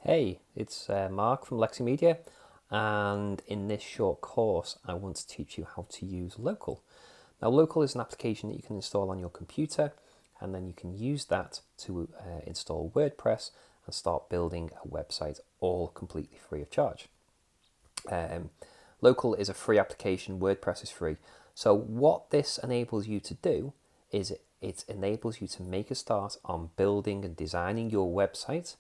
Hey, it's Mark from Lexi Media, and in this short course I want to teach you how to use Local. Now Local is an application that you can install on your computer, and then you can use that to install WordPress and start building a website all completely free of charge. Local is a free application, WordPress is free. So what this enables you to do is it enables you to make a start on building and designing your website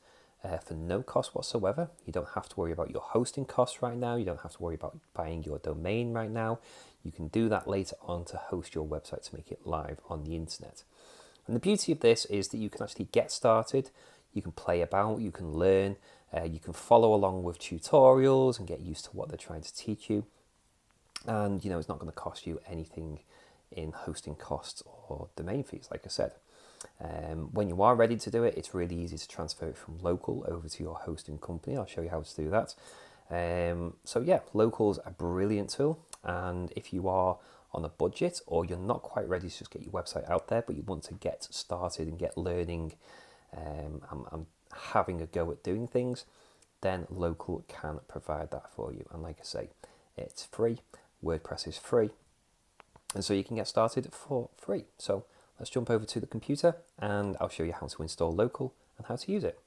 for no cost whatsoever. You don't have to worry about your hosting costs right now. You don't have to worry about buying your domain right now. You can do that later on to host your website to make it live on the internet. And the beauty of this is that you can actually get started, you can play about, you can learn, you can follow along with tutorials and get used to what they're trying to teach you. And it's not going to cost you anything in hosting costs or domain fees, like I said. When you are ready to do it, it's really easy to transfer it from Local over to your hosting company. I'll show you how to do that. So yeah, Local's a brilliant tool, and if you are on a budget or you're not quite ready to just get your website out there, but you want to get started and get learning and having a go at doing things, then Local can provide that for you. And like I say, it's free. WordPress is free, and so you can get started for free. So let's jump over to the computer and I'll show you how to install Local and how to use it.